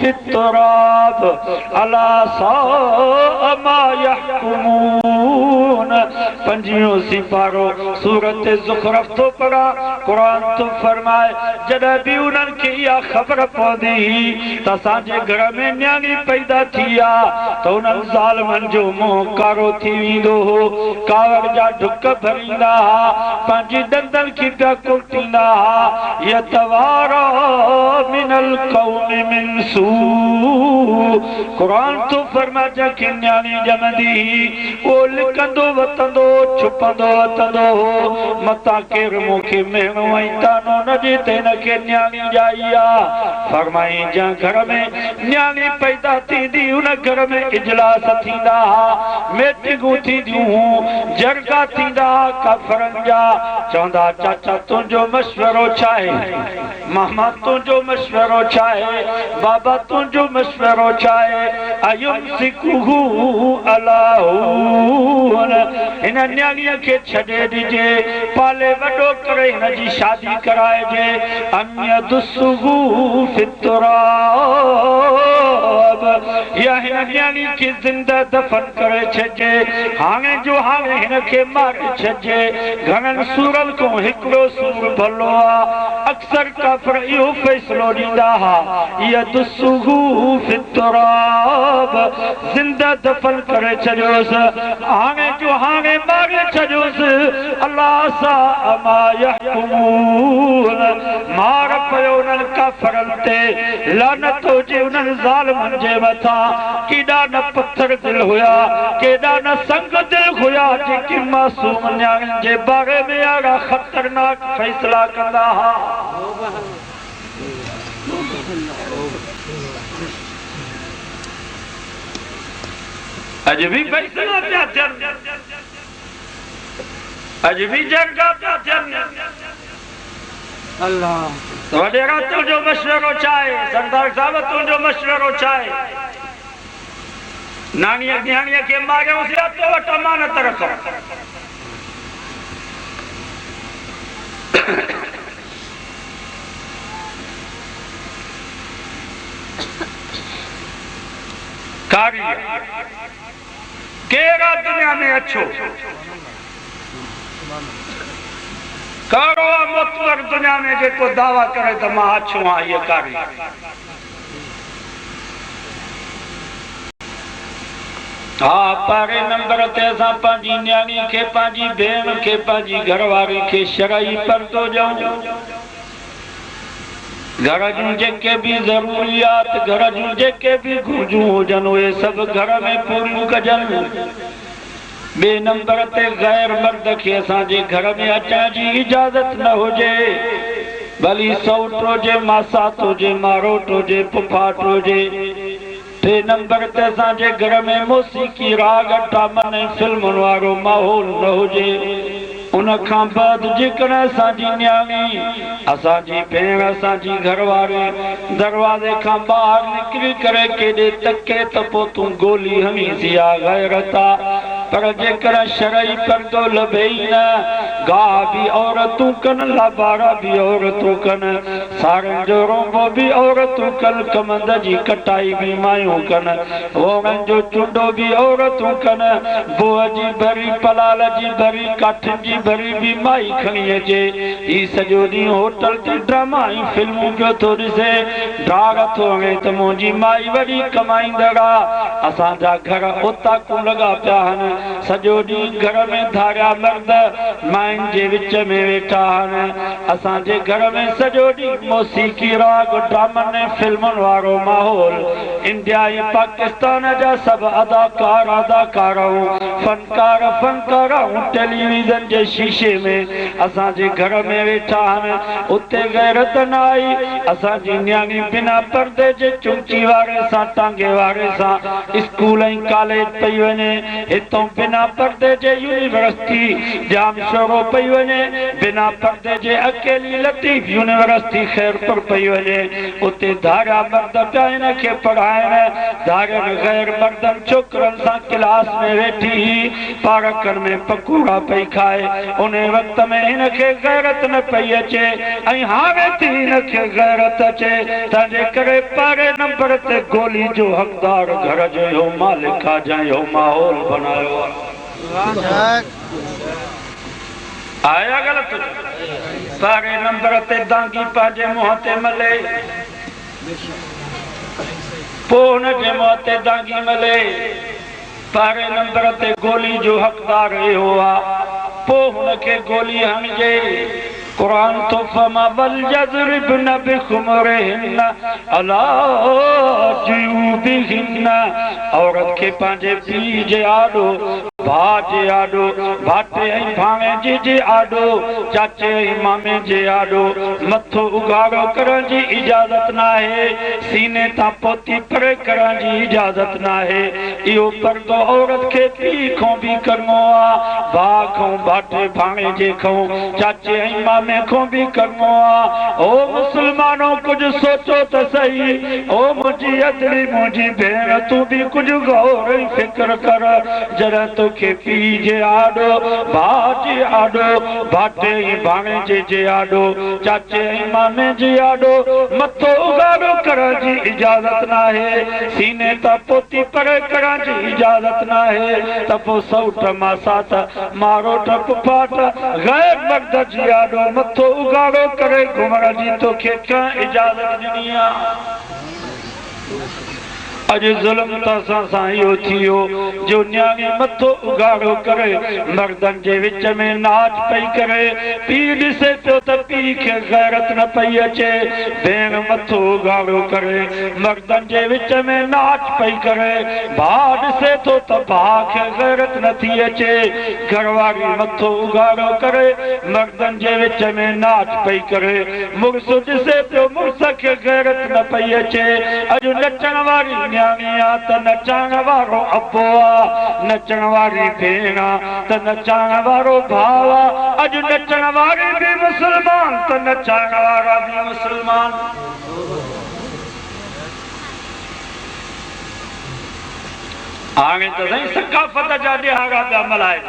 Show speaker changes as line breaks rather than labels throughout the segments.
फितराब अला सा मा यहकुमून। पंजियों सिपारो सूरत ज़ुख़रफ़ तो पढ़ा, कुरान तो फरमाए जॾहिं बि उन्हनि खे इहा ख़बर पवंदी त असांजे घर में न्याणी पैदा थी आहे त उन्हनि ज़ालिमनि जो मुंहुं कारो थी वेंदो हो, कावड़ जा ढुक भरींदा हुआ, पंहिंजी ॾंदनि खे पिया कुटींदा हुआ। यतवारा मिनल कौमि मिन सू। कुरान तो फरमाए जंहिंखे न्याणी ॼमंदी उहो लिकंदो वतंदो छुपंदो वतंदो हो, मतां केरु मूंखे मेणो ऐं तानो न ॾे त हिनखे न्याणी ॼाई आहे। फरमाई जंहिं घर में न्याणी पैदा थींदी उन घर में इजलास थींदा हुआ, मीटिंगूं थींदियूं हुयूं, जरगा थींदा हुआ काफ़रनि जा। चवंदा चाचा तुंहिंजो मशवरो छा आहे, मामा तुंहिंजो मशवरो छा आहे, बाबा तुंहिंजो मशवरो छा आहे। अयुमसिकुहु अला हुन, हिन न्याणीअ खे छॾे ॾिजे, पाले वॾो करे हिन जी शादी कराइजे। अन्य दुसुहु फितराब, या हिन न्याणी खे ज़िंदा दफ़न करे छॾिजे, हाणे जो हाणे हिन खे मारे छॾिजे। घणनि सूरनि खां हिकिड़ो सूर भलो आहे, अक्सर काफ़िर इहो फ़ैसिलो ॾींदा हुआ यदुसुहु फितराब, ज़िंदा दफ़न करे छॾियोसि, हाणे जो हाणे मारे छॾियोसि। अल्लाह सा मा यहकुमून, मार पियो उन्हनि काफ़िरनि ते, लानत हुजे उन्हनि ज़ालिमनि जे मथां। केॾा न पत्थर दिल हुया, केॾा न संग दिल हुया जेके मासूम न्याणियुनि जे बारे में अहिड़ा ख़तरनाक फ़ैसिला कंदा हुआ। अॼु बि फ़ैसिला पिया थियनि, अॼु बि जरगा पिया थियनि। अल्लाह वॾेरा तुंहिंजो मशवरो छा आहे, सरदार साहिब तुंहिंजो मशवरो छा आहे। न्याणीअ खे मारियोसीं या तो वटि अमानत रखो। केरा दुनिया में अच्छो करो मुतवर दुनिया में जेको दावा करे त मां अच्छो आहियां, ये कारी हाँ पहिरें नंबर ते असां पंहिंजी न्याणी खे, पंहिंजी भेण खे, पंहिंजी घरवारी खे शरई पर्दो ॾियूं। घर जूं जेके बि ज़रूरियात, घर जूं जेके बि घुरिजूं हुजनि उहे सभु घर में पूरियूं कजनि। ॿिए नंबर ते गैर मर्द खे असांजे घर में अचण जी इजाज़त न हुजे, भली सौट हुजे, मासात हुजे, मारोट हुजे, पुफाट हुजे। टे नंबर ते असांजे घर में मौसीक़ी राग टामन ऐं फिल्मुनि वारो माहौल न हुजे। उन खां बाद जेकॾहिं असांजी न्याणी, असांजी भेण, असांजी घरवारी दरवाज़े खां ॿाहिरि निकिरी करे केॾे तके त पोइ तूं गोली हमीज़ी आहे, गैरत आहे। पर जेकॾहिं शरई पर्दो लभे ई न, गाह बि औरतूं कनि, लाबारा बि औरतूं कनि, सारनि जो रोंबो बि औरतूं कनि, कमंद जी कटाई बि मायूं कनि, वोड़नि जो चुंडो बि औरतूं कनि, बोअ जी भरी, पलाल जी भरी, काठियुनि जी भरी बि माई खणी अचे। ही सॼो ॾींहुं होटल ते ड्रामा ऐं फिल्मूं पियो थो ॾिसे, ड्राग थो हणे त मुंहिंजी माई वॾी कमाईंदड़ आहे। असांजा घर ओताकूं लॻा पिया आहिनि, सॼो ॾींहुं घर में धारिया मर्द मायुनि जे विच में वेठा आहिनि। असांजे घर में सॼो ॾींहुं मौसीक़ी राग ड्रामनि ऐं फिल्मुनि वारो माहौल। इंडिया ऐं पाकिस्तान जा सभु अदाकार अदाकाराऊं, फनकाराऊं टेलीविज़न जे शीशे में असांजे घर में वेठा आहिनि। उते गैरत न आई, असांजी न्याणी बिना पर्दे जे चुमची वारे सां, टांगे वारे सां स्कूल ऐं कॉलेज पई वञे, हितां बिना पर्दे जे यूनिवर्सिटी जाम शोरो पई वञे, बिना पर्दे जे अकेली लतीफ़ यूनिवर्सिटी ख़ैरपुर पई वञे, उते धारा मर्द पिया हिन खे पढ़ाइण, धारनि गैर मर्दनि छोकिरनि सां क्लास में वेठी पार्कनि में पकोड़ा पई खाए। उन वक़्त में हिन खे गैरत न पई अचे ऐं हाणे थी हिन खे गैरत अचे, तंहिंजे करे पहिरें नंबर ते गोली जो हक़दार घर जो इहो मालिक आहे जंहिं इहो माहौल बनायो आहे। आया ग़लति? पहिरें नंबर ते दांगी पंहिंजे मुंहं ते मले, पोइ हुनजे मुंहं ते दांगी मले। पहिरें नंबर ते गोली जो हक़दार इहो आहे, पोइ हुनखे गोली हणिजे। कुरान तो फमा बल यज़रिबन बिखुमरिहिन अला जुयूबिहिन, औरत खे पंहिंजे पीउ जे आॾो, भाउ जे आॾो, भाटे ऐं भाणे जे आॾो, चाचे ऐं मामे जे आॾो मथो उघाड़ो करण जी इजाज़त न आहे, सीने तां पोती परे करण जी इजाज़त न आहे। इहो पर्दो औरत खे पीउ खां बि करिणो आहे, भाउ खां, भाटे भाणे जे खां, चाचे ऐं मामे खां बि करिणो आहे। ओ मुस्लमानो कुझु सोचो त सही, ओ मुंहिंजी अदड़ी मुंहिंजी भेण, तूं बि कुझु गौर ऐं फिक्र कर। जॾहिं तोखे पीउ जे आॾो, भाउ जे आॾो, भाटे ऐं भाणे जे आॾो, चाचे ऐं मामे जे आॾो मथो उघाड़ो करण जी इजाज़त न आहे, सीने तां पोती परे करण जी इजाज़त न आहे, त पोइ सौट मासात मारोट पुफाट गैर मर्द जी आॾो मथो उघाड़ो करे घुमण जी तोखे कंहिं इजाज़त ॾिनी आहे? अॼु ज़ुल्म त असां सां इहो थियो जो न्याणी मथो उघाड़ो करे मर्दनि जे विच में नाच पई करे। पीउ ॾिसे पियो त पीउ खे गैरत न पई अचे, भेण मथो उघाड़ो करे मर्दनि जे विच में नाच पई करे। भाउ ॾिसे थो त भाउ खे गैरत नथी अचे, घरवारी मथो उघाड़ो करे मर्दनि जे विच में नाच पई करे। मुड़ुस ॾिसे पियो मुड़ुस खे गैरत न पई अचे। अॼु नचण वारी न्याणिया त नचाइण वारो अबो आहे, नचण वारी भेण त नचाइण वारो भाउ आहे। अॼु नचण वारी बि मुस्लमान त नचाइण वारा बि मुस्लमान। हाणे त साईं सकाफ़त जा ॾिहाड़ा पिया मल्हाइनि।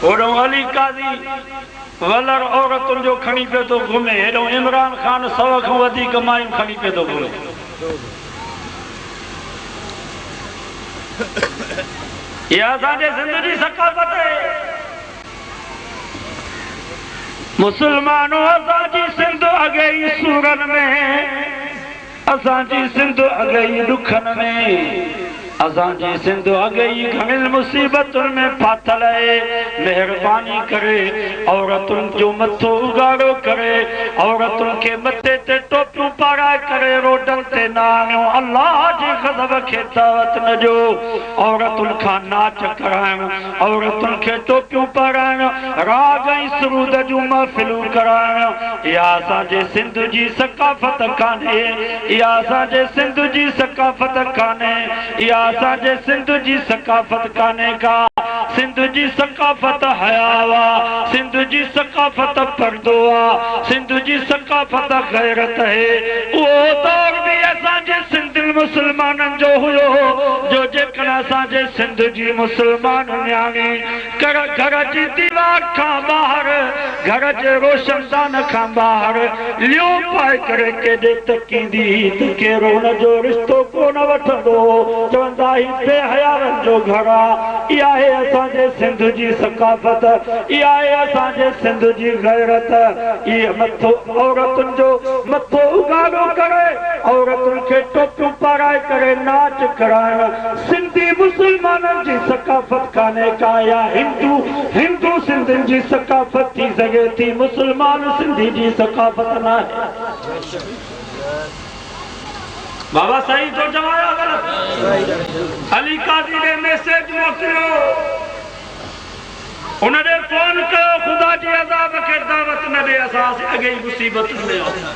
ओॾो अली काज़ी वलर औरतुनि जो खणी पियो थो घुमे, हेॾो इमरान ख़ान 100 खां वधीक मायूं खणी पियो थो घुमे। इहा असांजे सिंध जी सकाफ़त आहे। मुस्लमानो असांजी सिंध अॻे सूरनि में, असांजी सिंध अॻे ॾुखनि में, असांजी सिंध अॻे घणी मुसीबतुनि में फाथल आहे। महिरबानी करे औरतुनि जो मथो उघाड़ो करे, औरतुनि खे मथे ते टोपियूं पाराए करे रोडनि ते न आणियो। अलाह जे ग़ज़ब खे दावत न ॾियो। औरतुनि खां नाच कराइणु, औरतुनि खे टोपियूं पाराइणु, राग ऐं सरूद जूं महफ़िलूं कराइणु, इहा असांजे सिंध जी सकाफ़त कान्हे। इहा असांजे सिंध जी सकाफ़त कान्हे। इहा असांजे सिंध जी सकाफ़त कान्हे का। सिंध जी सकाफ़त हया, सिंध जी सकाफ़त पर्दो आहे, सिंध जी सकाफ़त गैरत है। उहो दौर बि असांजे सिंध मुस्लमाननि जो हुयो जो जेकॾहिं असांजे सिंध जी मुस्लमान न्याणी घर जी दीवार खां ॿाहिरि, घर जे रोशनदान खां ॿाहिरि लियो पाए करे केॾे तकींदी त कहिड़ो हुनजो रिश्तो कोन वठंदो, चवंदा ही बेहयारनि जो घर आहे। इहा आहे असांजे सिंध जी सकाफ़त, इहा आहे असांजे सिंध जी गैरत। इहे मथो औरतुनि जो मथो उघाड़ो करे, औरतुनि खे टोपियूं पाराए करे नाच कराइणु सिंधी मुस्लमाननि जी सकाफ़त कान्हे का। या हिंदू सिंधियुनि जी सकाफ़त थी सघे थी, मुस्लमान सिंधी जी सकाफ़त न आहे। बाबा सही तो चवाया ग़लति? अली काज़ी ने मैसेज मोकिलियो, उन्हें फोन कयो, ख़ुदा जी अज़ाब खे दावत न ॾे, असां अॻे ई मुसीबत में आहियूं।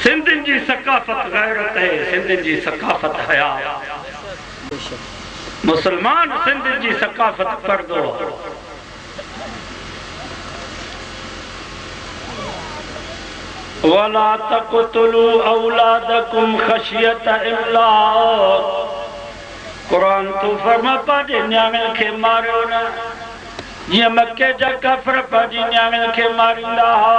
सिंधियुनि जी सकाफ़त गैरत है, सिंधियुनि जी सकाफ़त हया। मुसलमान सिंधियुनि जी सकाफ़त पर्दो। वला तक़तुलू औलादकुम ख़शियत इमलाक़। कुरान तो फरमा पंहिंजे न्याणियुनि खे मारियो न, जीअं मके जा काफ़िर पंहिंजी न्याणियुनि खे मारींदा हुआ।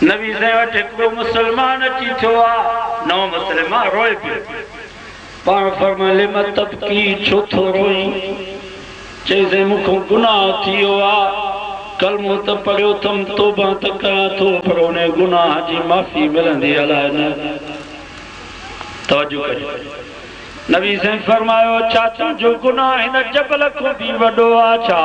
नबी साईं वटि हिकिड़ो मुसलमान अची थियो आहे, नओं मुसलमान रोए पियो। पाण फरमाए लिम तबकी, छो थो रोई? चईं मूंखां गुनाह थी वियो आहे, कलमो त पढ़ियो अथमि, तौबा त कयां थो, पर उन गुनाह जी माफ़ी मिलंदी अलाए न। तवजो कजो। नबी साईं फरमायो छा तुंहिंजो गुनाह हिन जबल खां बि वॾो आहे छा?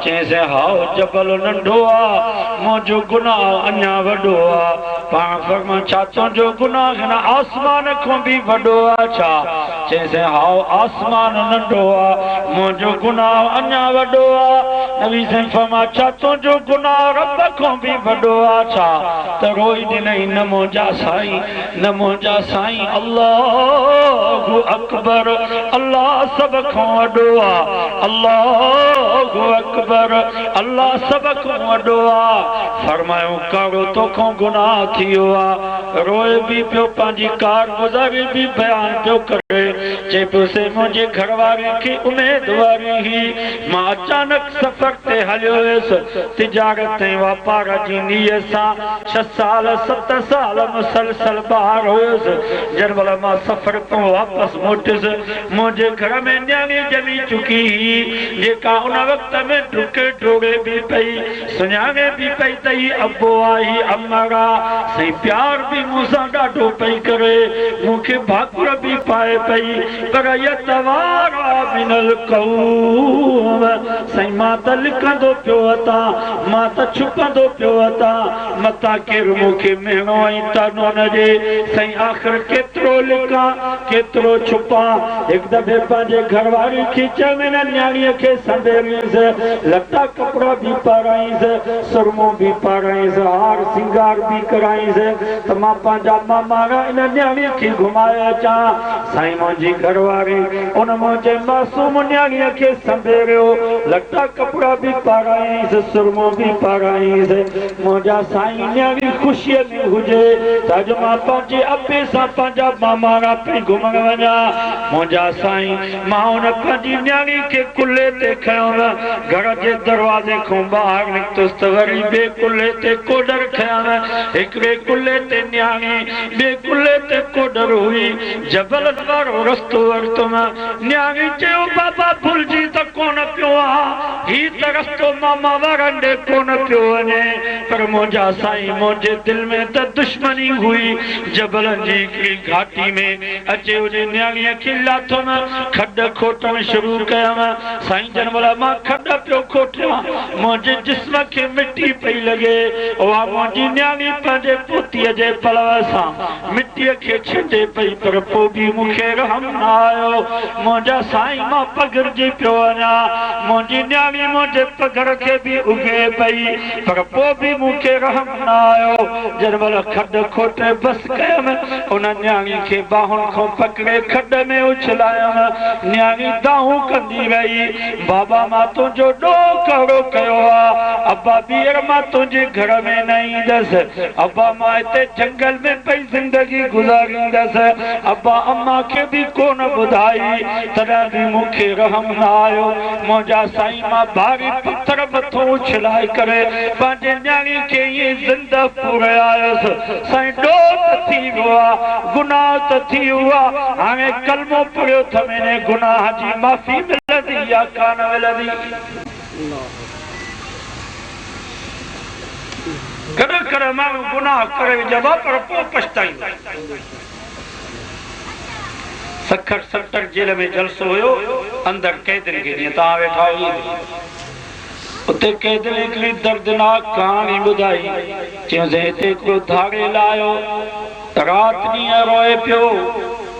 चईं हाओ जबल नंढो आहे, मुंहिंजो गुनाह अञा वॾो आहे। पाण फरमा छा तुंहिंजो गुनाह हिन आसमान खां बि वॾो आहे छा? चईं हाओ आसमान नंढो आहे, मुंहिंजो गुनाह अञा वॾो आहे। नबी साईं फरमा छा तुंहिंजो गुनाह रब खां बि वॾो आहे छा? त रोई ॾिनई न मुंहिंजा साईं, न मुंहिंजा साईं, अल्लाहु अकबर, अल्लाह सब खां वॾो आहे, अल्लाहु अकबर, अल्लाह सब खां वॾो आहे। फरमायो कारो तोखां गुनाह थी वियो आहे। रोए बि पियो, पंहिंजी कारगुज़ारी बि बयान पियो करे। चए पियो से मुंहिंजे घर वारे खे उमेद वारी हुई, मां अचानक सफ़र ते हलियो हुयुसि, तिजारत ऐं वापार जी नीयत सां 6 साल 7 साल मुसलसल ॿाहिरि हुयुसि। जंहिं महिल मां सफ़र खां वापसि मोटियुसि, मुंहिंजे घर में न्याणी ॼमी चुकी हुई, जेका उन वक़्त में डुके डोड़े बि पई, सुञाणे बि पई त ही अबो आहे, अमरा साईं, प्यार बि मूंसां ॾाढो पई करे, मूंखे भाकुर बि पाए पई, पर यतवारा मिनल क़ौम साईं, मां त लिखंदो पियो वतां, मां त छुपंदो पियो वतां, मतां केरु मूंखे मेणो ऐं तानो न ॾे। साईं आख़िर केतिरो लिखां, केतिरो छुपां। हिकु दफ़े पंहिंजे घर वारी खे चवनि न्याणीअ खे संभेलीसि, लटा कपिड़ा बि पाराईंसि, सुरमो बि पाराईंसि, हार सिंगार बि कराईंसि, त मां पंहिंजा मामारा इन न्याणीअ खे घुमाए अचां। साईं मुंहिंजी घर वारी उन मुंहिंजे मासूम न्याणीअ खे संभेलियो, लटा कपिड़ा बि पाराईंसि, सुरमो बि पाराईंसि। मुंहिंजा साईं न्याणी ख़ुशीअ में हुजे त अॼु मां पंहिंजे अबे सां पंहिंजा मामारा पई घुमण वञा। मुंहिंजा साईं मां हुन पंहिंजी न्याणी खे कुल्हे ते खयों, घर जे दरवाज़े खां ॿाहिरि निकितुसि त वरी ॿिए कुल्हे ते कोडर खयां, हिकिड़े कुल्हे ते न्याणी, ॿिए कुल्हे ते कोडर हुई। जबल वारो रस्तो वरितुमि, न्याणी चयो बाबा भुलिजी त कोन पियो आहे, ही त रस्तो मामा वारनि ॾे कोन पियो वञे, पर मुंहिंजा साईं मुंहिंजे दिलि में त दुश्मनी हुई। जबलनि जी हिकिड़ी घाटी में अचे उन न्याणीअ खे लाथुमि, खॾ खोटण शुरू कयमि। साईं जन महिल मां खॾ पियो खोटियां, मुंहिंजे जिस्म खे मिटी पई लॻे। उहा मुंहिंजी न्याणी पंहिंजे पोतीअ जे पलव सां मिटीअ खे छॾे पई, पर पोइ बि मूंखे रहम न आयो। मुंहिंजा साईं मां पघिरजी पियो वञा, मुंहिंजी न्याणी मुंहिंजे पघर खे बि उघे पई, पर पोइ बि मूंखे रहम न आयो। जंहिं महिल खॾ खोटे बसि कयमि, उन न्याणी खे बाहुनि खां पकड़े खॾ में उछलायमि। न्याणी दाहूं कंदी रही, बाबा मां तुंहिंजो ॾोह कहिड़ो कयो आहे, अब्बा ॿीहर मां तुंहिंजे घर में न ईंदसि, अब्बा मां हिते जंगल में पई ज़िंदगी गुज़ारींदसि, अब्बा अम्मा खे बि कोन ॿुधाई, तॾहिं बि मूंखे रहम न आयो। मुंहिंजा साईं मां भारी पत्थर मथां उछलाए करे पंहिंजे न्याणी खे ईअं ज़िंदा पूरे आयुसि। साईं ॾोह त थी वियो आहे, गुनाह त थी वियो आहे, हाणे कलमो पढ़ियो त मैंने गुनाह जी माफ़ी मिलंदी या कान मिलंदी? कॾहिं कॾहिं माण्हू गुनाह करे विझंदो पर पोइ पछताईंदो। 70 जेल में जलसो हुयो, अंदर कैदियुनि खे जीअं तव्हां वेठा हुई, उते कैदियुनि हिकिड़ी दर्दनाक कहाणी ॿुधाई। चयोसीं हिते हिकिड़ो धाड़ेल आयो, राति ॾींहुं रोए पियो,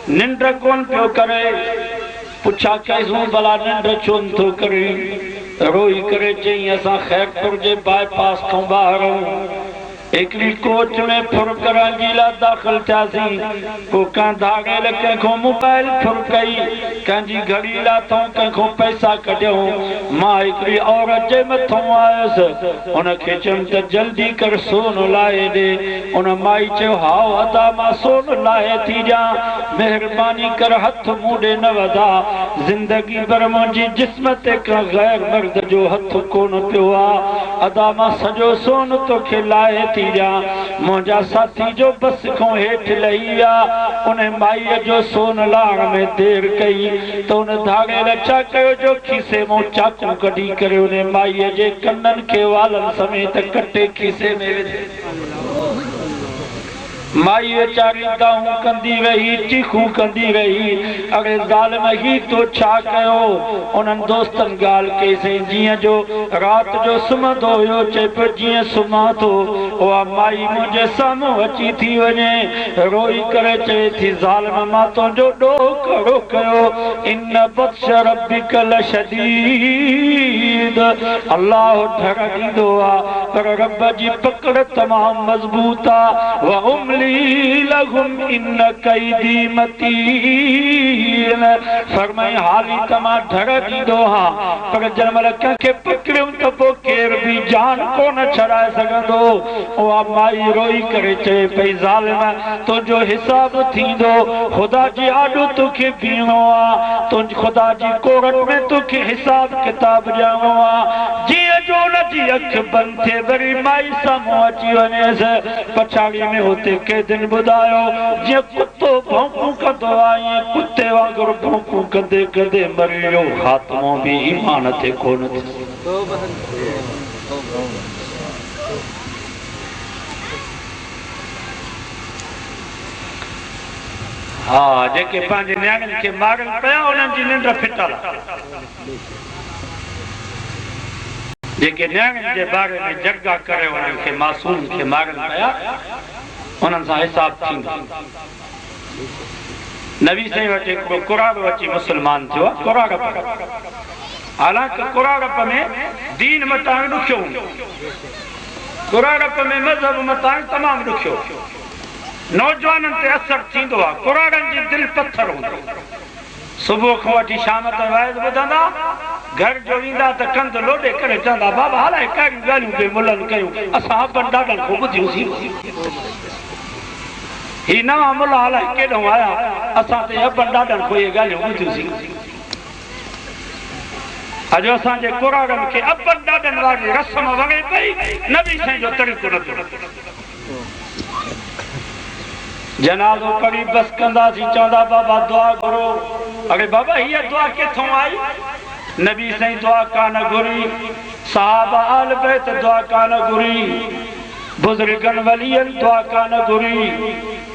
निंड कोन पियो करे। पुछा कईसूं भला निंड छो नथो करे? रोई करे चई असां खैरपुर जे बाईपास खां ॿाहिरि आहियूं, एकली कोच में फुर करण जी ला दाखिल थियासीं को का धागे लके को मोबाइल फुर कई कंजी घड़ी ला तो को पैसा कढियो मां एकली औरत जे मथों आयस उन खे चम त जल्दी कर सोन लाए दे उन माई चयो हाओ अदा मां सोन लाए थी जा मेहरबानी कर हथ मूडे न वधा जिंदगी भर मुंहिंजी जिस्म ते का गैर मर्द जो हथ कोन पियो आ अदा मां सॼो सोन तोखे लाए थी जा मुंहिंजा साथी जो बस खां हेठि लही विया उन माईअ जो सोन लाहण में देर कई त उन धागे लाइ छा कयो जो खीसे मां चाकू कढी करे उन माईअ जे कननि खे वालनि समेत कटे खीसे में विधे माई वेचारी दाऊं कंदी रही चीखू कंदी रही अरे ज़ालिम ही तो छा कयो उन्हनि दोस्तनि ॻाल्हि कईसीं जीअं जो राति जो सुम्हंदो हुयो चए पियो जीअं सुम्हां थो उहा माई मुंहिंजे साम्हूं अची थी वञे रोई करे चए थी ज़ालिम मां तुंहिंजो ॾोह कहिड़ो कयो इन बत्श रब्बिक लशदीद अल्लाह ढर ॾींदो आहे पर रब जी पकड़ तमामु मज़बूत आहे व लहुम इन कैदी मतीन फरमाई हाली तमा ढर ॾींदो हा पर जंहिं महिल कंहिंखे पकड़ियूं त पोइ केर बि जान कोन छॾाए सघंदो उहा माई रोई करे चए पई ज़ालिम तुंहिंजो हिसाब थींदो ख़ुदा जी आॾो तोखे बीहणो आहे तुंहिंजी ख़ुदा जी कोरट में तोखे हिसाब किताब ॾियणो आहे जीअं जो हुनजी अखि बंदि थिए वरी माई साम्हूं अची वञेसि पछाड़ी में हुते के दिन बुधायो जे कुत्तो भौंकू कंदो आहे कुत्ते वांगुरु भौंकू कंदे कंदे मरी वियो ख़ात्मो बि ईमान ते कोन थियो हा जेके पंहिंजे नियाणियुनि खे मारनि पिया उन्हनि जी निंड फिटल जेके नियाणियुनि जे बारे में जॻा करे उन्हनि खे मासूम खे मारनि पिया उन्हनि सां हिसाब थींदो नबी साईं वटि हिकिड़ो कुराड़ो अची मुस्लमान थियो आहे कुराड़प हालांकि कुराड़प में दीन मटाइण ॾुखियो हूंदो कुराड़प में मज़हब मटाइण तमामु ॾुखियो नौजवाननि ते असर थींदो आहे कुराड़नि जी दिलि पथर हूंदो सुबुह खां वठी शाम ताईं वाइज़ ॿुधंदा घर जो ईंदा त कंध लोॾे करे चवंदा बाबा हालाए कहिड़ियूं ॻाल्हियूं बि मुलनि कयूं असां अपनि ॾाढनि खां ॿुधियूंसीं ही नवां मुला हालाए केॾो आया असां ते अपनि ॾाढनि खां इहे ॻाल्हियूं ॿुधियूंसीं अॼु असांजे कुराड़नि खे अपनि ॾाढनि वारी रस्म वणे पई नबी साईं जो तरीक़ो नथो जनाज़ो पढ़ी बस कंदासीं चवंदा बाबा दुआ घुरो अरे बाबा हीअ दुआ किथां आई नबी साईं दुआ कान घुरी सहाबा आल बैत दुआ कान घुरी बुज़ुर्गनि वलियनि दुआ कान घुरी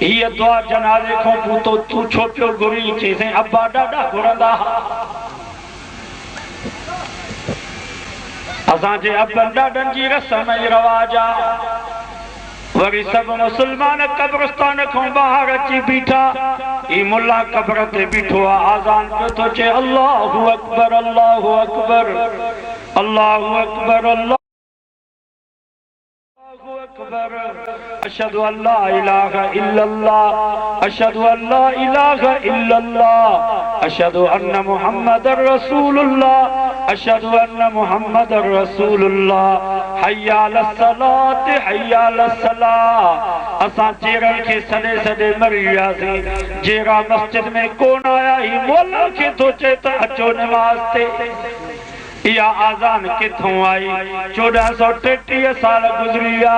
हीअ दुआ जनाज़े खां पोइ तूं छो पियो घुरी चईं अब्बा ॾाढा घुरंदा असांजे अबनि ॾाढनि जी रस्म ऐं रवाज आहे वरी सभु मुस्लमान कब्रस्तान खां ॿाहिरि अची बीठा ही मुल्ला कब्र ते बीठो आहे आज़ान पियो थो चए अल्लाहु अकबर अल्लाहु अकबर अल्लाहु अकबर अल्लाहु अकबर अशहदु अल्ला इलाहा इल्लल्लाह अशहदु अल्ला इलाहा इल्लल्लाह अशहदु अन्न मुहम्मदर रसूलुल्लाह अशहदु अन्न मुहम्मदर रसूलुल्लाह हय्या अलस सलात हय्या अलस सलाह असां चेरनि खे सॾे सॾे मरी वियासीं जेरा मस्जिद में कोन आया ही मौला खे थो चए त अचो नमाज़ ते इहा आज़ान किथों आई 1433 साल गुज़री विया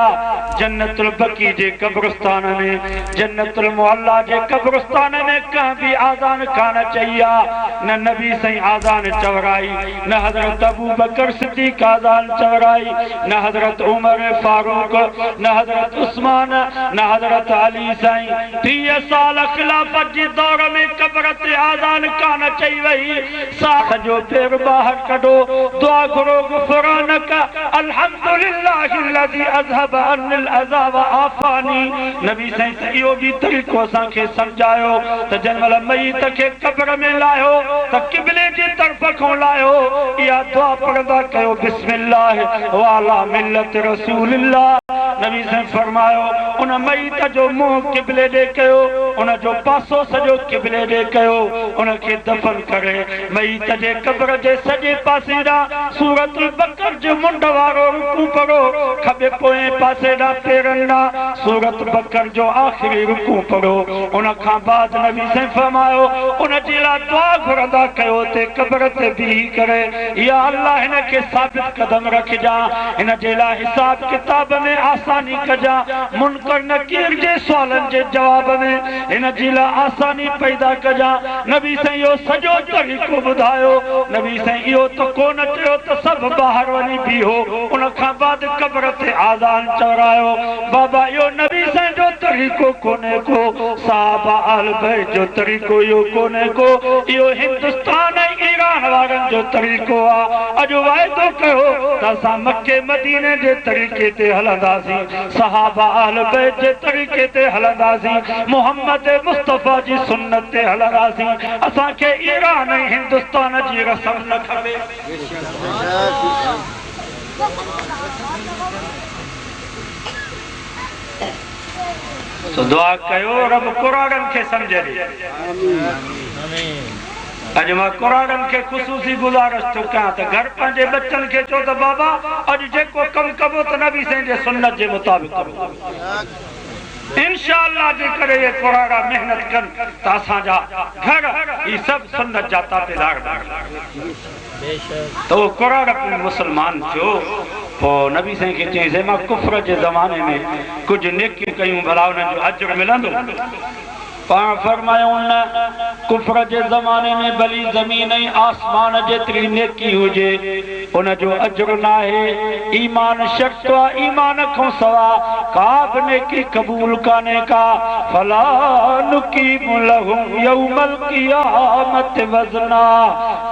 जन्नतुल बकी जे कब्रस्तान में जन्नतुल मुअल्ला जे कब्रस्तान में कंहिं बि आज़ान कान चई आहे न नबी साईं आज़ान चवराई न हज़रत अबू बकर सिद्दीक़ आज़ान चवराई न हज़रत उमर फारूक न हज़रत उस्मान न हज़रत अली साईं 30 साल खिलाफत जे दौर में कब्र ते आज़ान कान चई वई सॼो पेर ॿाहिरि कढो दुआ करो गुफ़रानक अल्हम्दुलिल्लाहिल्लज़ी अज़हब अन्निल अज़ा व आफ़ानी। नबी साईं त इहो बि तरीक़ो असांखे सम्झायो त जंहिं महिल मय्यत खे क़ब्र में लाहियो त क़िबले जी तरफ़ खां लाहियो, इहा दुआ पढ़ंदा कयो बिस्मिल्लाह व अला मिल्लत रसूलिल्लाह। नबी साईं फरमायो उन मय्यत जो मुंहुं क़िबले ॾे कयो, उन जो पासो सॼो क़िबले ॾे कयो, उनखे दफ़न करे मय्यत जे क़ब्र जे सॼे पासे ॾांहुं सूरतुल बकर जो मुंड वारो रुकू पढ़ो, खॿे पोएं पासे ॾांहुं पेरनि ॾांहुं सूरत बकर जो आख़िरी रुकू पढ़ो। उन खां बाद नबी साईं फरमायो उन जे लाइ दुआ घुरंदा कयो ते क़ब्र ते बीही करे, या अल्लाह हिन खे साबित कदम रखिजां, हिन जे लाइ हिसाब किताब में आसानी कजां, मुनकर नकीर जे सुवालनि जे जवाब में हिन जी लाइ आसानी पैदा कजां। नबी साईं इहो सॼो तरीक़ो ॿुधायो। नबी साईं इहो त कोन चयो त सभु ॿाहिरि वञी बीहो, उन खां बाद क़ब्र ते आज़ान चवरायो। बाबा इहो नबी साईं जो तरीक़ो कोन्हे को, साहबा अहल बैत जो तरीक़ो इहो कोन्हे को, इहो हिंदुस्तान ऐं ईरान वारनि जो तरीक़ो आहे। अॼु वाइदो कयो त असां मके मदीने जे तरीक़े ते हलंदासीं, सहाबा अहल बैत जे तरीक़े ते हलंदासीं, मोहम्मद मुस्तफ़ा जी सुन्नत ते हलंदासीं। असांखे ईरान ऐं हिंदुस्तान जी रस्म न खपे। तो दुआ कयो रब कुराननि खे सम्झे ॾे। अॼु मां कुराननि खे ख़ुसूसी गुज़ारिश थो कयां त घर पंहिंजे बच्चनि खे चओ त बाबा अॼु जेको कमु कबो त नबी साईं जे सुन्नत जे मुताबिक़ कबो। इंशाअल्लाह जे करे ये कुराना मेहनत कनि त असांजा घर ही सभु सुन्नत जा ताबेदार तो कुरान मुसलमान थियो। पोइ नबी साईं खे चईंसि मां कुफ्र जे ज़माने में कुझु नेकियूं कयूं, भला उन्हनि जो अजर मिलंदो? पाण फरमायूं न, कुफ्र जे ज़माने में भली ज़मीन ऐं आसमान जेतिरी नेकी हुजे उन जो अजर न आहे। ईमान शर्त आहे, ईमान खां सवा का बि नेकी क़बूल कान्हे का। फला नुकीमु लहुम यौमल क़ियामत वज़ना।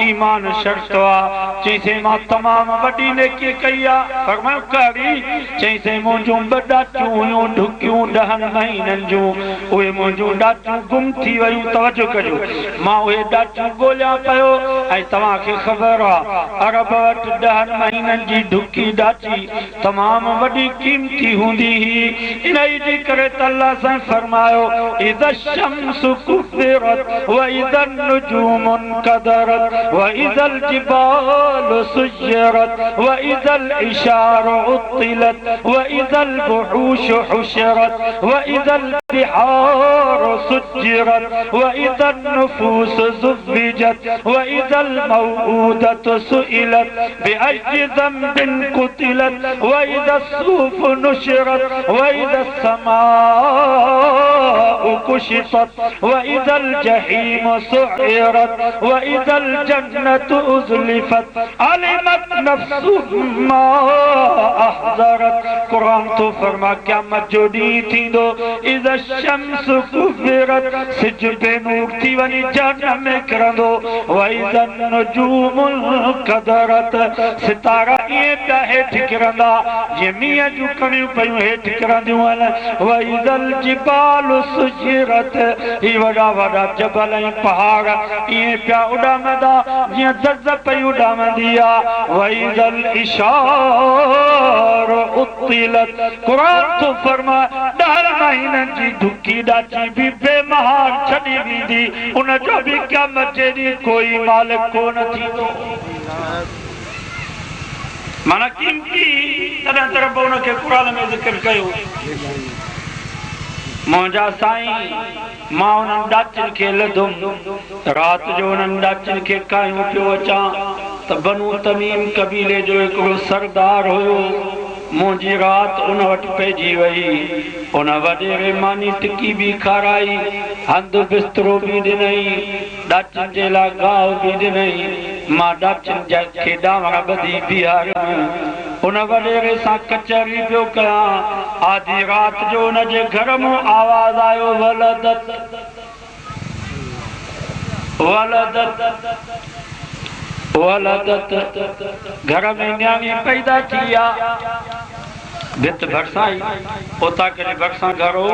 ईमान शर्त आहे। चईंसि मां तमामु वॾी नेकी कई आहे, फरमायो कहिड़ी? चईंसि मुंहिंजूं ॿ ॾाचूं हुयूं ढुकियूं 10 महीननि जूं, उहे मुंहिंजूं ॾाचूं गुम थी वयूं। तवजो कजो, मां उहे ॾाचूं ॻोल्हियां पियो ऐं तव्हांखे ख़बर आहे अरब वटि 10 महीननि जी ढुकी ॾाची तमामु वॾी क़ीमती हूंदी हुई। इन जे करे त अल्लाह साईं फरमायो इज़ा शम्सु कुफ़िरत व इज़ा नुजूमु कदरत व इज़ा जिबालु सुय्यरत व इज़ा इशारु उत्तिलत व इज़ा बुहूशु हुशिरत व इज़ा बिहारु सुज्जिरत व इज़ा नुफूस ज़ुव्विजत व इज़ा मौऊदतु सुइलत बिअय्यि ज़ंबिन कुतिलत व इज़ा सूफ़ नुशिरत व इज़ा समाउ कुशितत व इज़ा जहीम सुइरत व इज़ा जन्नतु उज़लिफत अलिमत नफ्सु मा अहज़रत। कुरान तो फरमा क़यामत जो ॾींहुं थींदो इज़ा शम्स कुफ़िरत, सिज बेनूर थी वञी जहन्नम में किरंदो। व इज़ा नुजूमुल कदरत, सितारा ईअं पिया हेठि किरंदा जीअं मींहं जूं कणियूं पयूं हेठि किरंदियूं आहिनि। व इज़ा जिबालु सुय्यरत, ही वॾा वॾा जबल ऐं पहाड़ ईअं पिया उॾामंदा जीअं ज़ज़ पई उॾामंदी आहे। व इज़ा इशारु उत्तिलत, क़ुरान तो फरमाए 10 महीननि जी ढुकी ॾाची बि बेमहार छॾी वेंदी, उन जो बि क़यामत जे ॾींहुं कोई मालिक कोन थींदो। माना कीमती तॾहिं तरफ़ उनखे क़ुरान में ज़िक्र कयो। मुंहिंजा साईं मां उन्हनि ॾाचियुनि खे लधुमि, राति जो उन्हनि ॾाचियुनि खे कायूं पियो अचां त बनू तमीम कबीले जो हिकिड़ो सरदार हुयो। मुंहिंजी राति उन वटि पइजी वई। उन वॾेरे मानी टिकी बि खाराई, हंधु बिस्तरो बि ॾिनई, ॾाचियुनि जे लाइ गाहु बि ॾिनई। मां ॾाचियुनि खे ॾावण ॿधी बीहारियमि। उन वॾेरे सां कचहरी पियो कयां। आधी राति जो उनजे घर मां आवाज़ आयो वलदत वलदत। वलदत घर में न्याणी पैदा थी आ भित भरसाई पोता करे भरसा घरो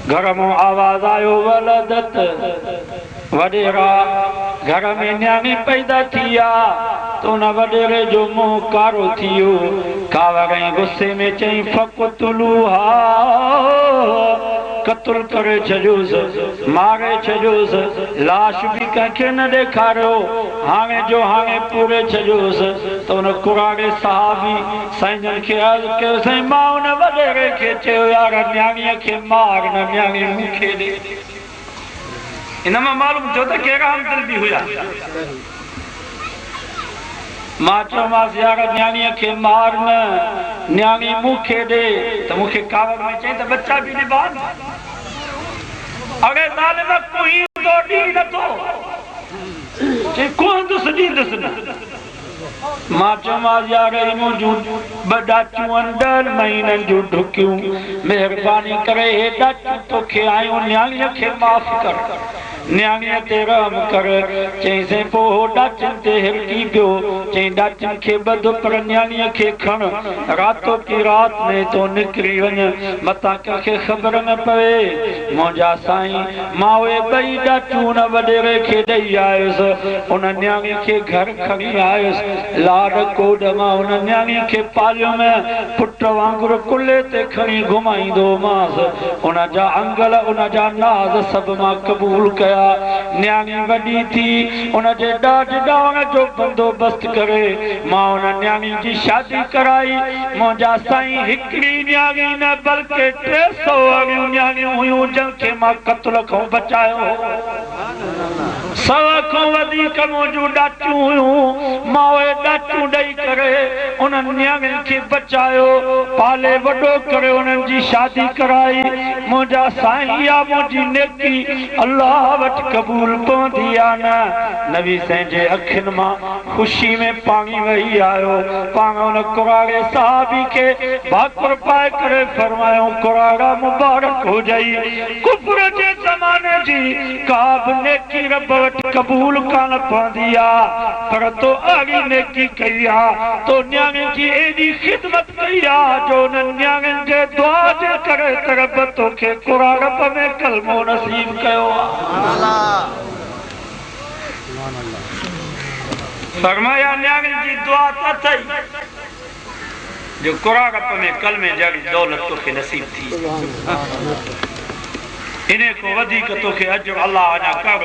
घर में आवाज आयो वलदत वडेरा घर में न्याणी पैदा थी आ तो न वडेरे जो मुंह कारो थियो कावरे गुस्से में चई फकुतलूहा कत्ल करे छजोस मारे छजोस लाश भी कंखे न देखारियो हाणे जो हाणे पूरे छजोस तो उन कुराड़े साहबी साईं खे अर्ज़ कयो साईं मां उन वडेरे खे चयो यार न्याणीअ खे मार न न्याणी मूंखे ॾे इन मां मालूम छो त कहिड़ा हमदिल बि हुया मां चयोमांसि यार न्याणीअ खे मार न न्याणी मूंखे ॾे त मूंखे कावड़ में चई त बच्चा बि निभान अगर ज़ालिम कोई तो डी नथो जे कोन तो सजींदुसि न मां चयोमांसि यार मुंहिंजूं ॿ ॾाचियूं 10 महीननि जूं ढुकियूं महिरबानी करे हे ॾाचियूं तोखे आयूं न्याणीअ खे माफ़ कर न्याणीअ ते रहम कर चईंसि पोइ ॾाचियुनि ते हिरकी पियो चई ॾाचियुनि खे ॿध पर न्याणीअ खे खण रातो की रात में तो निकिरी वञ मतां कंहिंखे ख़बर न पवे मुंहिंजा साईं मां उहे ॿई ॾाचियूं उन वॾेरे खे ॾेई आयुसि उन न्याणीअ खे घर खणी आयुसि लाड कोड मां उन न्याणीअ खे पालियो में पुट वांगुरु कुल्हे ते खणी घुमाईंदो मांसि उन जा अंगल उन जा नाज़ सभु मां क़बूल कया न्याणी वॾी थी उन जे ॾाढ ॾाण जो बंदोबस्त करे मां उन न्याणी जी शादी कराई मुंहिंजा साईं हिकिड़ी न्याणी न बल्कि 300 अहिड़ियूं न्याणियूं हुयूं जंहिंखे मां क़त्ल खां बचायो 100 खां वधीक मुंहिंजूं ॾाचियूं हुयूं मां उहे ॾाचियूं ॾेई करे उन्हनि न्याणियुनि खे बचायो पाले वॾो करे उन्हनि जी शादी कराई मुंहिंजा साईं इहा मुंहिंजी नेकी अल्लाह वटि क़बूल पवंदी आहे न नबी साईं जे अखियुनि मां ख़ुशी में पाणी वही आयो पाण उन कुराड़े साहबी खे भाकुर पाए करे फरमायो कुराड़ा मुबारक हो जाई कुफर जे ज़माने जी का बि नेकी रब वटि क़बूल कान पवंदी आहे पर तो अहिड़ी नेकी कई आहे तो न्याणी जी एॾी ख़िदमत कई आहे जो उन न्याणियुनि जे दुआ जे करे त रब तोखे कुराड़ में कलमो नसीब कयो फरमाया न्याणी जी दुआ त थई जो कुराड़ में कलमे जहिड़ी दौलत तोखे नसीब थी इने को वधीक तोखे अजर अल्लाह अञा कर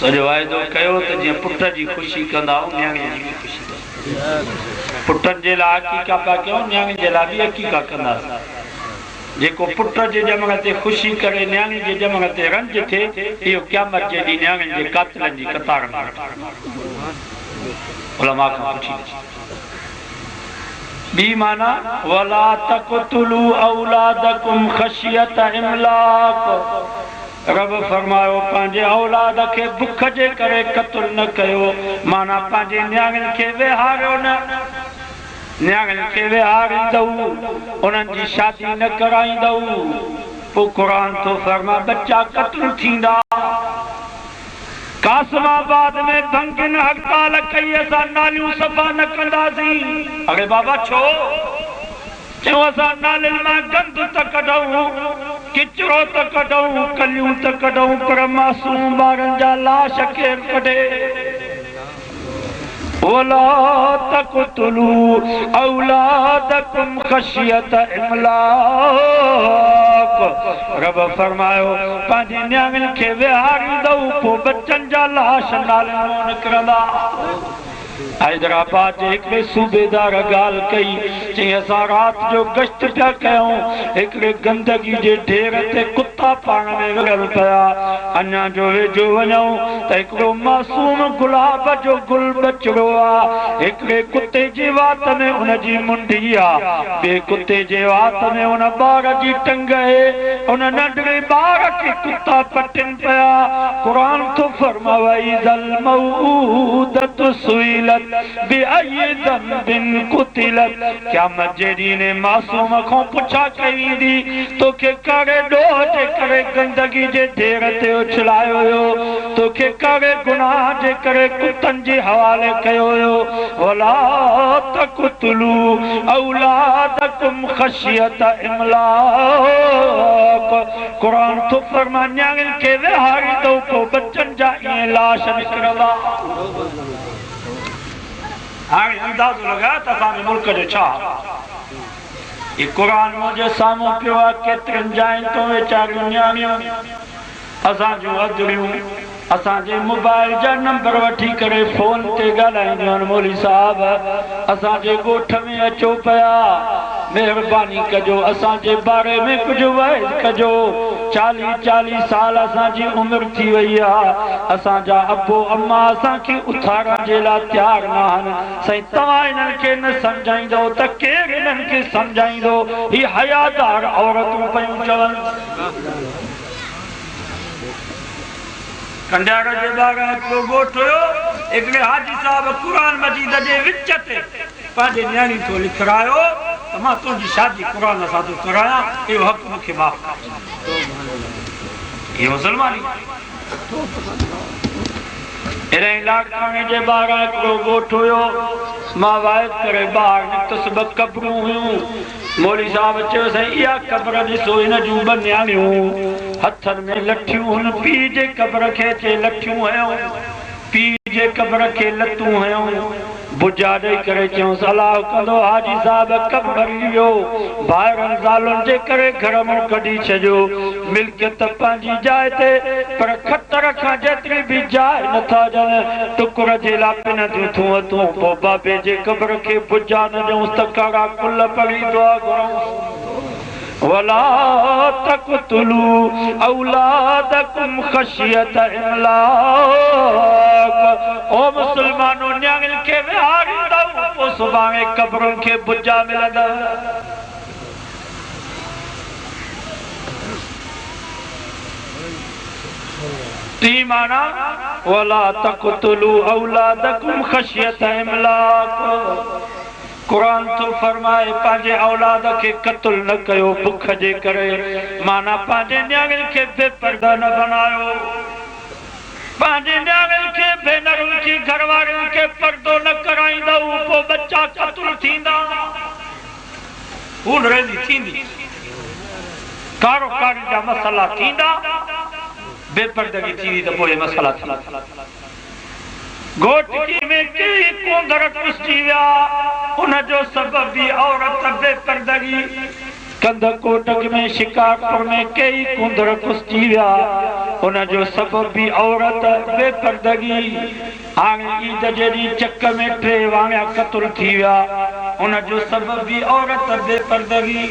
सॼो वाइदो कयो त जीअं पुट जी ख़ुशी कंदा न्याणीअ जी ख़ुशी कंदा पुटनि जे लाइ हक़ीक़ा पिया कयूं न्याणी जे लाइ बि हक़ीक़ा कंदासीं जेको पुट जे ॼमण ते ख़ुशी करे न्याणी जे ॼमण ते रंज थिए इहो क़यामत जे ॾींहुं न्याणियुनि जे कातिलनि जी कतार में उलमा खां पुछी बी माना वला तक़तुलू औलादकुम ख़शियत इमलाक रब फरमायो पंहिंजे औलाद खे बुख जे करे क़त्ल न कयो माना पंहिंजे न्याणियुनि खे विहारियो न न्याणियुनि खे विहारींदव उन्हनि जी शादी न कराईंदव पोइ क़ुरान थो फरमा बच्चा क़त्ल थींदा कासमाबाद में भंगिन हड़ताल कई असां नालियूं सफ़ा न कंदासीं अरे बाबा छो चयो असां नालियुनि मां गंद त कढूं किचरो त कढूं कलियूं त कढूं पर मासूम ॿारनि जा लाश केरु कढे वला तक़तुलू औलादकुम ख़शियत इमलाक रब फरमायो पंहिंजी न्याणियुनि खे विहारींदव पोइ बच्चनि जा लाश नालियुनि मां निकिरंदा हैदराबाद जे हिकिड़े सूबेदार ॻाल्हि कई चई असां राति जो गश्त पिया कयूं हिकिड़े गंदगी जे ढेर ते कुता पाण में विढ़ल पिया अञा जो वेझो वञूं त हिकिड़ो मासूम गुलाब जो गुल बचिड़ो आहे हिकिड़े कुते जी वात में उनजी मुंडी आहे ॿिए कुते जे वात में उन ॿार जी टंग आहे उन नंढड़े ॿार खे कुता पटिन पिया क़ुरान थो फरमाए ज़ल मऊदत सुइल सुइलत बिअय्यि ज़ंबिन कुतिलत। क़यामत जे ॾींहुं मासूम खां पुछा कई वेंदी तोखे करे ॾोह जे करे गंदगी जे ढेर ते उछलायो हुयो, तोखे करे गुनाह जे करे कुतनि जे हवाले कयो हुयो। वला तक़तुलू औलादकुम ख़शियत इमलाक। क़ुरान तो फरमा न्याणियुनि खे विहारींदो पोइ बचनि जा ईअं लाश निकिरंदा। हाणे अंदाज़ो लॻायो त असांजे मुल्क जो छा ये क़ुरान मुंहिंजे साम्हूं पियो आहे। केतिरनि जाइनि तो वीचारियूं न्याणियूं असां जूं अधरियूं असांजे मोबाइल जा नंबर वठी करे फोन ते ॻाल्हाईंदियूं आहिनि। मौली साहब असांजे ॻोठ में अचो पिया, महिरबानी कजो असांजे बारे में कुझु वाइद कजो। 40-40 साल असांजी उमिरि थी वई आहे, असांजा अबो अम्मा असांखे उथारण जे लाइ तयारु न आहिनि। साईं तव्हां इन्हनि खे न सम्झाईंदो त केरु इन्हनि खे सम्झाईंदो। ही हयादार औरतूं पयूं चवनि। कंडार जे ॿार हिकिड़ो ॻोठ हुयो, हिकिड़े हाजी साहब क़ुरान मजीद जे विच ते पंहिंजे न्याणी थो लिखायो त मां तुंहिंजी शादी क़ुरान सां थो करायां, इहो हक़ मूंखे माफ़ कर। इहो मुसलमानी। अहिड़े लाड़काणे जे ॿार हिकिड़ो ॻोठ हुयो, मां वाइद करे ॿाहिरि निकितुसि, 2 क़बरूं हुयूं। मौली साहब चयो साईं इहा क़बर ॾिसो, हिन जूं 2 न्याणियूं हथनि में लठियूं, हुन पीउ जे क़बर खे चए लठियूं हयूं, पीउ जे क़बर खे लतूं हयूं। बुजा ॾेई करे चयूं सलाह कंदो हाजी साहब क़बर वियो, ॿाहिरनि ज़ालुनि जे करे घर मां कढी छॾियो, मिल्कियत पंहिंजी जाइ ते, पर खतर खां जेतिरी बि जाइ नथा ॾियनि, टुकुर जे लाइ पिन थियूं तूं पोइ बाबे जे क़बर खे बुजा न ॾियूंसि त कारा कुल पढ़ी दुआ घुरूं। वला तक़तुलू औलादकुम ख़शियत इमलाक। ओ मुसलमानो न्याणियुनि खे विहारींदव पोइ सुभाणे क़बरुनि खे बुजा मिलंदव। ती माना वला तक़तुलू औलादकुम ख़शियत इमलाक। क़ुरान तो फरमाए पंहिंजे औलाद खे क़त्ल न कयो बुख जे करे, माना पंहिंजे न्याणियुनि खे बेपर्दा न बनायो, पंहिंजे न्याणियुनि खे भेनरुनि खे घरवारियुनि खे पर्दो न कराईंदव पोइ बच्चा क़त्ल थींदा, खून रेज़ी थींदी, कारोकारी जा मसला थींदा, बेपर्दगी थींदी त पोइ मसला थींदा। घोटकी में कई कोंदर कुसजी विया, उनजो सबब भी औरत बेपर्दगी। कंध कोटक में शिकारपुर में कई कुंदर कुसजी विया, उनजो सबब भी औरत बेपर्दगी। हाणे ईद जे ॾींहुं चक में 3 वाणिया क़त्ल थी विया, उनजो सबब भी औरत बेपर्दगी।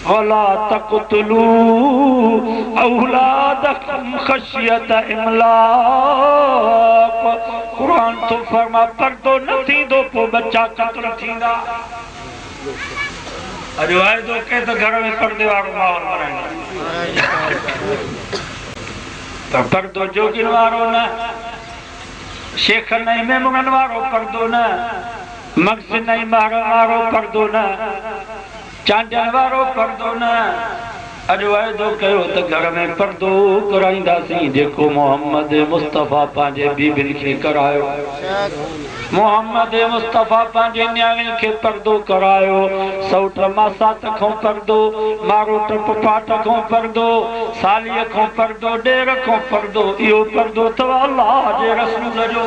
वला तक़तुलू औलादकुम ख़शियत इमलाक। क़ुरान तो फरमा पर्दो न थींदो पोइ बच्चा क़त्ल थींदा। अॼु वाइदो के त घर में पर्दे वारो माहौल बनाईंदा, पर पर्दो जोगिन वारो न, शेख न मेमुननि वारो पर्दो न, मग़ज़ न मारनि वारो पर्दो न, चांडन वारो पर्दो न। अॼु वाइदो कयो त घर में पर्दो कराईंदासीं जेको मोहम्मद मुस्तफ़ा पंहिंजे बीबियुनि खे करायो। मोहम्मद मुस्तफ़ा पंहिंजे न्याणियुनि खे पर्दो करायो, सौट मासात खां पर्दो, मारोट पुपाट खां पर्दो, सालीअ खां पर्दो, ॾेर खां पर्दो। इहो पर्दो अथव अलाह जे रसूल जो।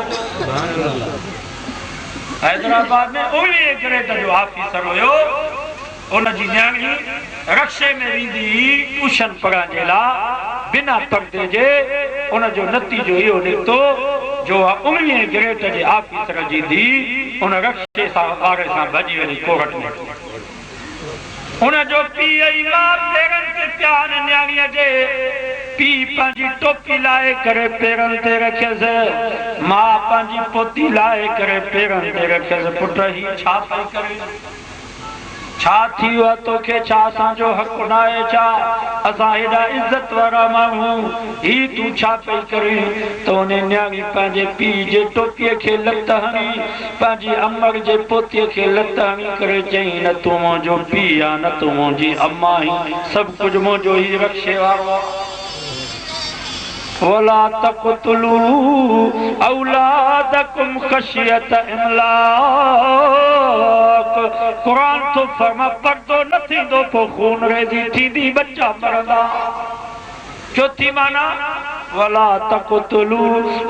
हैदराबाद में उहे ग्रेड जो ऑफिसर हुयो, उनजी न्याणी रक्शे में वेंदी ट्यूशन पढ़ण जे लाइ बिना पर्दे जे। उनजो नतीजो इहो निकितो जो 19 ग्रेड जे ऑफिसर जी धीउ उन रक्शे सां ॿार सां भॼी वञी कोर्ट में। उनजो पीउ ऐं मां पेरनि ते पिया आहिनि न्याणीअ जे। पीउ पंहिंजी टोपी लाहे करे पेरनि ते रखियसि, मां पंहिंजी पोती लाहे करे पेरनि ते रखियसि। पुट ही छा पई करे? छा थी वियो तोखे छा असांजो हक़ न आहे छा असां हेॾा इज़त वारा माण्हू ही तूं छा पई करी त उन न्याणी पंहिंजे पीउ जे टोपीअ खे लत हणी पंहिंजी अमर जे पोतीअ खे लत हणी करे चई न तूं मुंहिंजो पीउ आहे न तूं मुंहिंजी अम्मा आहीं सभु कुझु मुंहिंजो ई रक्षे वारो वला तक़तुलू औलादकुम खशियत इमलाक कुरान तो फरमा पर्दो न थींदो पोइ खून रेज़ी थींदी बच्चा मरंदा चौथी माना वला तक़तुलू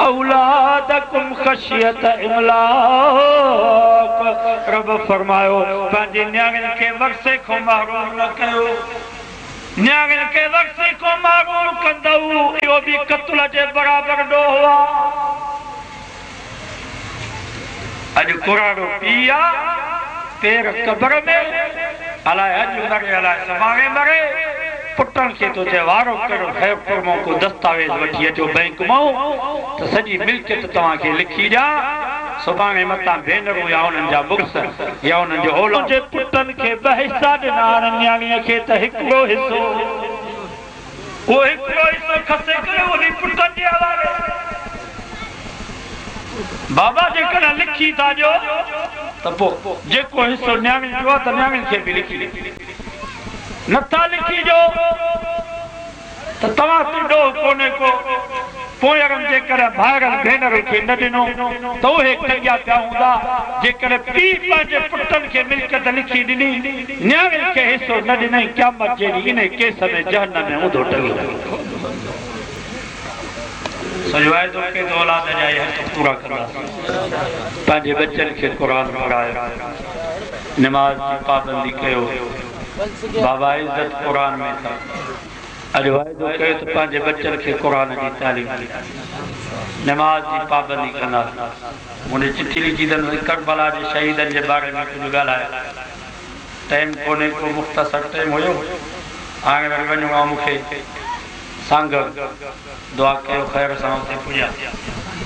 औलादकुम खशियत इमलाक रब फरमायो पंहिंजे न्याणियुनि खे वरसे खां महरूम न कयो न्याणियुनि खे वरसे खां महरूम कंदऊ इहो बि क़त्ल जे बराबरि ॾोह आहे अॼु कुराड़ो पीउ आहे पेर क़बर में अलाए अॼु मरे अलाए सुभाणे मरे पुटनि खे तो चए वारो कहिड़ो खैरपुर मां को दस्तावेज़ वठी अचो बैंक मां त सॼी मिल्कियत तव्हांखे लिखी ॾियां सुभाणे मतां भेनरूं या उन्हनि जा मुड़ुस या उन्हनि जो औलाद जे पुटनि खे ॿ हिसा ॾिना आहिनि न्याणीअ खे त हिकिड़ो हिसो उहो हिकिड़ो हिसो खसे करे उन्ही पुटनि जे हवाले बाबा जेकॾहिं लिखी था ॾियो त पोइ जेको हिसो न्याणी जो आहे त न्याणी खे बि लिखी नथा लिखी ॾियो त तव्हां ते ॾोह कोन्हे को पोयरनि जेकॾहिं भाइरनि भेनरुनि खे न ॾिनो त उहे कया पिया हूंदा जेकॾहिं पीउ पंहिंजे पुटनि खे मिल्कियत लिखी ॾिनी न्याणी खे हिसो न ॾिनई क़यामत जे ॾींहुं इन केस में जहन्नम में ऊंधो टंगी सॼो वाइदो कयो औलाद जा इहे हक़ पूरा कंदासीं पंहिंजे बचनि खे क़ुर पढ़ायो नमाज़ जी पाबंदी कयो बाबा इज़त क़ुर में था अॼु वाइदो कयो त पंहिंजे बचनि खे क़ुर जी तालीम नमाज़ जी पाबंदी कंदासीं मुंहिंजी चिठी लिखी अथनि करबला जे शहीदनि जे बारे में कुझु ॻाल्हायो टाइम कोन्हे को मुख़्तसर टाइम हुयो हाणे वरी वञूं आहे मूंखे सांग दुआ कयो ख़ैर सां उते पुॼा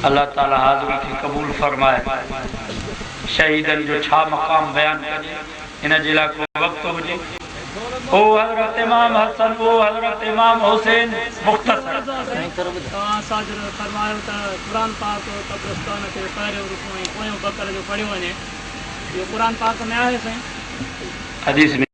अलाह ताला हाज़िरी खे क़बूल फरमाए शहीदनि जो छा मक़ाम बयानु कजे हिन जे लाइ को वक़्तु हुजे ओ हज़रत इमाम हसन ओ हज़रत इमाम हुसैन मुख़्तसर
फरमायो त क़ुर पाक कब्रिस्तान ते पहिरियों रुकू ऐं पोयों बकर जो पढ़ियो वञे इहो क़ुर पाक में आहे साईं
हदीस में